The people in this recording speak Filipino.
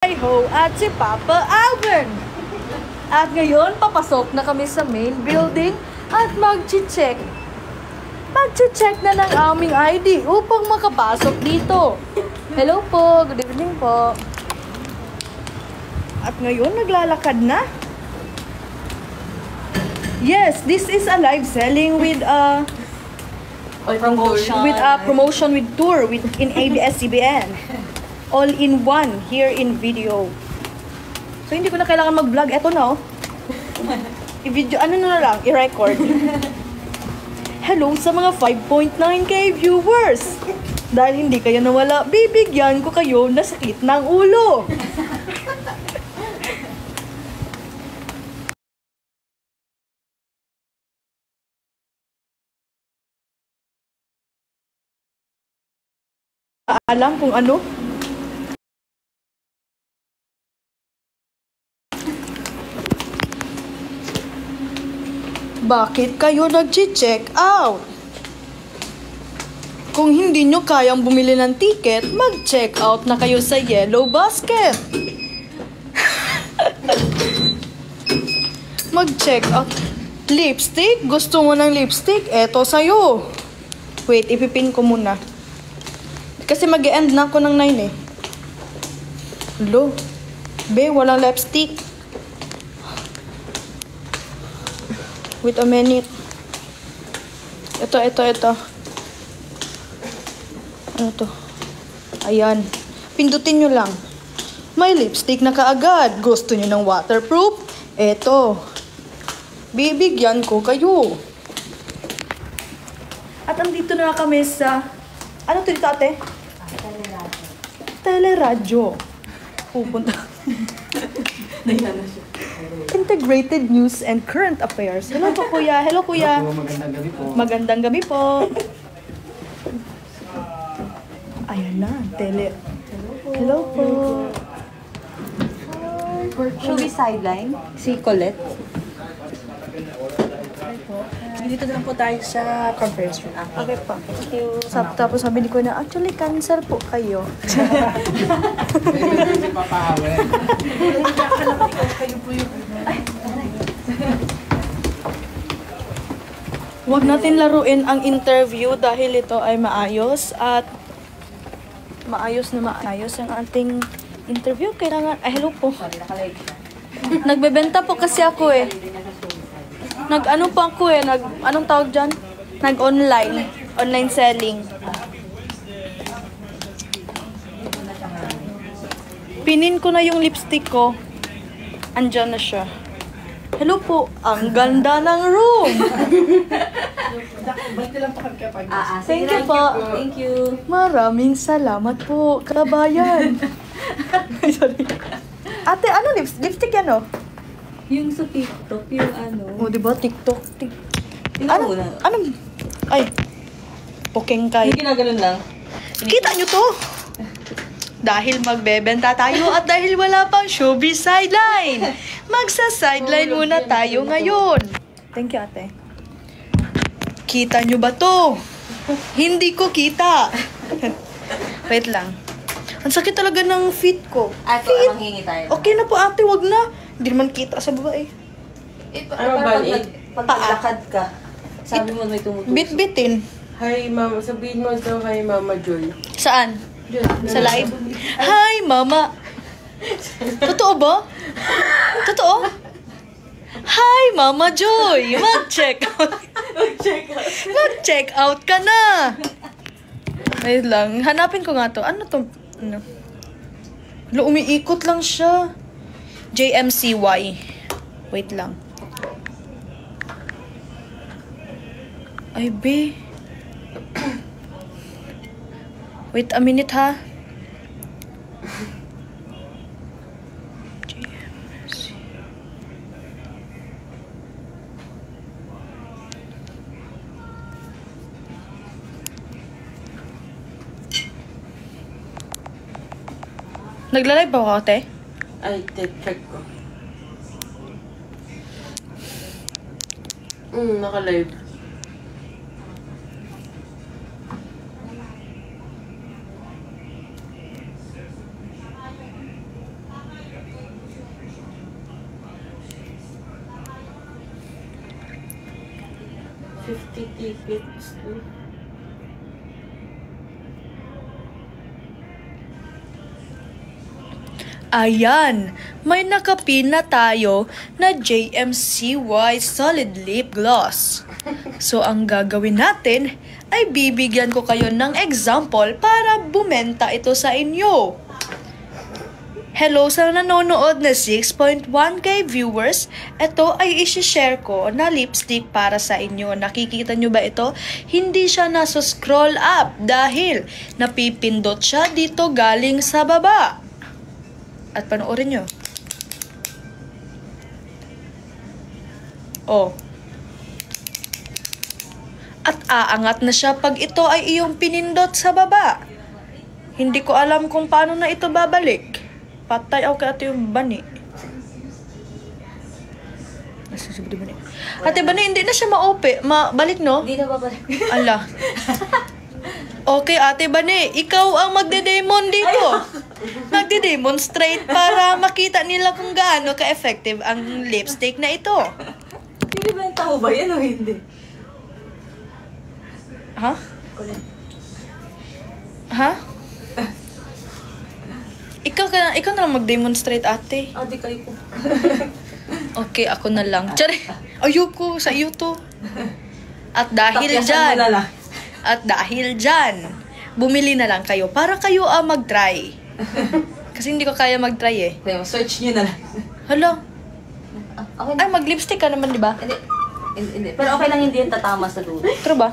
Ho at si Papa Alvin. At ngayon, papasok na kami sa main building at mag-check na ng aming ID upang makapasok dito. Hello po, good evening po. At ngayon, naglalakad na. Yes, this is a live selling with a promotion with tour in ABS-CBN. All in one here in video. So hindi ko na kailangan mag-vlog. Eto na, oh. I-video, i-record. Hello sa mga 5.9k viewers. Dahil hindi kayo nawala, bibigyan ko kayo na sakit ng ulo. Alam kung ano? Bakit kayo nag-check out? Kung hindi nyo kayang bumili ng ticket, mag-check out na kayo sa Yellow Basket. Mag-check out. Lipstick? Gusto mo ng lipstick? Eto sa'yo. Wait, ipipin ko muna. Kasi mag-e-end na ako ng 9 eh. Hello? Be, walang lipstick. Wait a minute. Ito. Ano to? Ayan. Pindutin nyo lang. May lipstick na kaagad. Gusto nyo ng waterproof? Ito. Bibigyan ko kayo. At andito na kami sa... Ano to dito, ate? Teleradyo. Pupunta. Nahilan na siya. Integrated News and Current Affairs. Hello po, kuya. Hello, kuya. Magandang gabi po. Magandang gabi po. Ayan na, tele. Hello po. Showbiz sideline, si Colette. Dito na lang po tayo sa conference room. Okay po. Thank you. Tapos sabi ni Kuya na, actually, cancel po kayo. Hindi pa pahawin. Huwag natin laruin ang interview dahil ito ay maayos at maayos ang ating interview. Kailangan, hello po. Nagbebenta po kasi ako eh. Nag-ano po ako eh, anong tawag dyan? Online selling. Pinin ko na yung lipstick ko. Andyan na siya. Hello po, ang ganda ng room. Thank you po. Thank you. Maraming salamat po, kabayan. Sorry. Ate, ano lipstick yan oh? Yung sa TikTok, yung ano. Oh, diba? TikTok. Ano? Ay. Pokeng kay. Yung ginaganon lang. Kita nyo to? Dahil magbebenta tayo at dahil wala pang showbiz sideline. Magsa-sideline muna tayo ngayon. Thank you, ate. Kita nyo ba to? Hindi ko kita. Wait lang. Ang sakit talaga ng feet ko. Ato, manghingi tayo. Okay na po, ate. Wag na. Hindi naman kita sa babae. Ano ba? Paglalakad ka, sabi mo may tumutusok. Bit-bitin. Hi, Mama. Sabihin mo daw kay Mama Joy. Saan? Sa live? Hi, Mama. Totoo ba? Totoo? Hi, Mama Joy. Mag-check out. Mag-check out ka na. Wait lang. Hanapin ko nga to. Ano to? Ano? Umiikot lang siya. JMCY. Wait lang. Ay, be. Wait a minute, ha? JMC. Nagla-live ba ako, ate? Ay, check ko. Naka-live. 50 tickets. Ayan, may nakapin na tayo na JMCY Solid Lip Gloss. So, ang gagawin natin ay bibigyan ko kayo ng example para bumenta ito sa inyo. Hello sa nanonood na 6.1k viewers. Ito ay isi-share ko na lipstick para sa inyo. Nakikita nyo ba ito? Hindi siya nasa scroll up dahil napipindot siya dito galing sa baba. At panoorin nyo. Oh. At aangat na siya pag ito ay iyong pinindot sa baba. Hindi ko alam kung paano na ito babalik. Patay ako kay ate yung bani. Ate bani, hindi na siya mabalik, no? Hindi na babalik. Ala. Okay, ate bani, ikaw ang magde-demon dito. Magde-demonstrate para makita nila kung gaano ka-effective ang lipstick na ito. Binibenta mo ba yan o hindi? Ha? Ha? Ikaw na lang mag-demonstrate, ate. Di kayo po. Okay, ako na lang. Tsari, ayoko, sa iyo to. At dahil Tapyasan mo na dyan, lang. at dahil dyan, bumili na lang kayo para kayo mag-try. Kasi hindi ko kaya mag-try eh. Kaya search nyo na lang. Hala, Okay ay na. mag-lipstick ka naman, di ba? Hindi. Pero okay lang hindi yan tatama sa dulo. True ba?